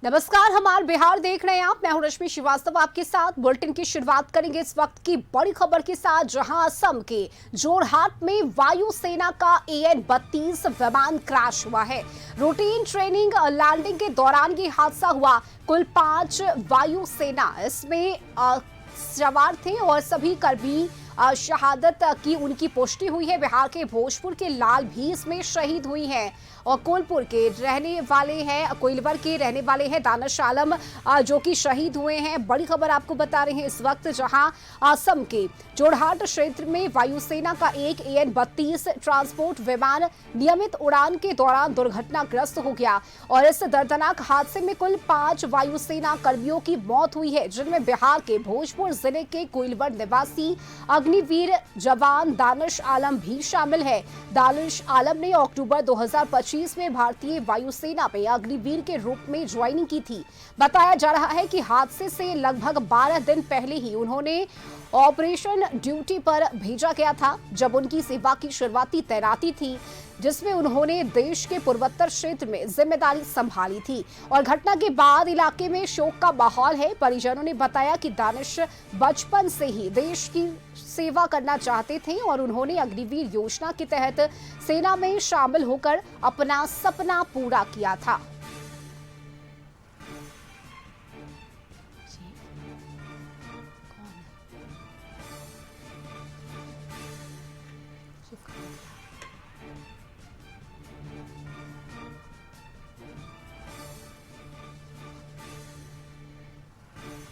नमस्कार, हमार बिहार देख रहे हैं आप। मैं हूं रश्मि श्रीवास्तव आपके साथ। बुलेटिन की शुरुआत करेंगे इस वक्त की बड़ी खबर के साथ, जहां असम के जोरहाट में वायुसेना का AN-32 विमान क्रैश हुआ है। रूटीन ट्रेनिंग लैंडिंग के दौरान ये हादसा हुआ। कुल 5 वायुसेना इसमें सवार थे और सभी कर्मी शहादत की उनकी पुष्टि हुई है। बिहार के भोजपुर के लाल भी इसमें शहीद हुई हैं और कोइलवर के रहने वाले हैं दानिश आलम, जो कि शहीद हुए हैं। बड़ी खबर आपको बता रहे हैं इस वक्त, जहां असम के जोरहाट क्षेत्र में वायुसेना का एक AN-32 ट्रांसपोर्ट विमान नियमित उड़ान के दौरान दुर्घटनाग्रस्त हो गया और इस दर्दनाक हादसे में कुल 5 वायुसेना कर्मियों की मौत हुई है, जिनमें बिहार के भोजपुर जिले के कोइलवर निवासी अग्निवीर जवान दानिश आलम भी शामिल है। दानिश आलम ने अक्टूबर 2025 में भारतीय वायुसेना में अग्निवीर के रूप में ज्वाइनिंग की थी। बताया जा रहा है कि हादसे से लगभग 12 दिन पहले ही उन्होंने ऑपरेशन ड्यूटी पर भेजा गया था, जब उनकी सेवा की शुरुआती तैनाती थी, जिसमें उन्होंने देश के पूर्वोत्तर क्षेत्र में जिम्मेदारी संभाली थी और घटना के बाद इलाके में शोक का माहौल है। परिजनों ने बताया कि दानिश बचपन से ही देश की सेवा करना चाहते थे और उन्होंने अग्निवीर योजना के तहत सेना में शामिल होकर अपना सपना पूरा किया था।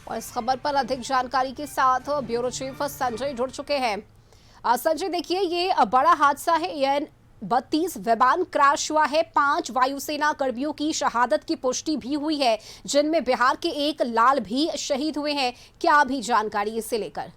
और इस खबर पर अधिक जानकारी के साथ ब्यूरो चीफ संजय जुड़ चुके हैं। संजय, देखिए, ये बड़ा हादसा है। AN-32 विमान क्रैश हुआ है। 5 वायुसेना कर्मियों की शहादत की पुष्टि भी हुई है, जिनमें बिहार के एक लाल भी शहीद हुए हैं। क्या भी जानकारी इसे लेकर?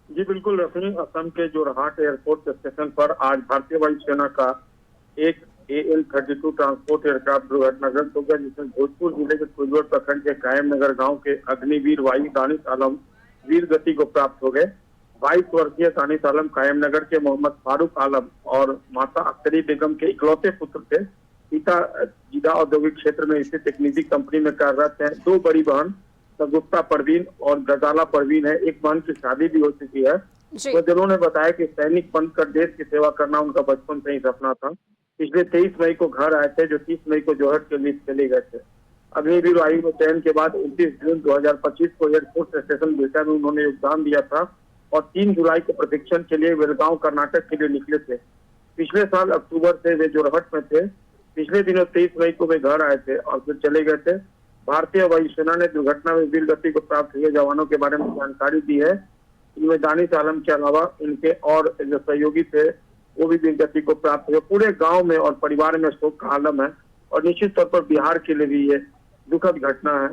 जी बिल्कुल रश्मि, असम के जोरहाट एयरपोर्ट स्टेशन पर आज भारतीय वायुसेना का एक AN-32 ट्रांसपोर्ट एयरक्राफ्ट दुर्घटनाग्रस्त हो गया, जिसमें भोजपुर जिले के कोइलवर प्रखंड के कायम नगर गांव के अग्निवीर वायु दानिश आलम वीर गति को प्राप्त हो गए। 22 वर्षीय दानिश आलम कायम नगर के मोहम्मद फारूक आलम और माता अख्तरी बेगम के इकलौते पुत्र थे। पिता जिदा औद्योगिक क्षेत्र में स्थित एक निजी कंपनी में कार्यरत है। 2 बड़ी बहन सगुफ्ता परवीन और गजाला परवीन है। एक बहन की शादी भी हो चुकी है। तो जिन्होंने बताया कि सैनिक बनकर देश की सेवा करना उनका बचपन से ही सपना था। पिछले 23 मई को घर आए थे, जो 30 मई को जोहर के लिए चले गए थे। अग्निवीर वायु में चयन के बाद 29 जून 2025 को एयरफोर्स स्टेशन बिहटा में उन्होंने योगदान दिया था और 3 जुलाई को प्रशिक्षण के लिए बेलगांव कर्नाटक के लिए निकले थे। पिछले साल अक्टूबर से वे जोरहट में थे। पिछले दिनों 23 मई को वे घर आए थे और फिर चले गए थे। भारतीय वायुसेना ने दुर्घटना में वीर गति को प्राप्त हुए जवानों के बारे में जानकारी दी है। इनमें दानिश आलम के अलावा इनके और जो सहयोगी थे वो भी वीर गति को प्राप्त हुए। पूरे गांव में और परिवार में शोक का आलम है और निश्चित तौर पर बिहार के लिए भी ये दुखद घटना है।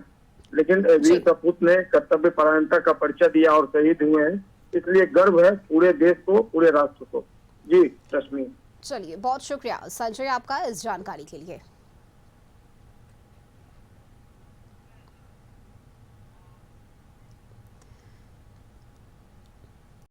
लेकिन वीर सपूत ने कर्तव्य परायणता का परिचय दिया और शहीद हुए हैं, इसलिए गर्व है पूरे देश को, पूरे राष्ट्र को। जी रश्मि। चलिए, बहुत शुक्रिया संजय आपका इस जानकारी के लिए।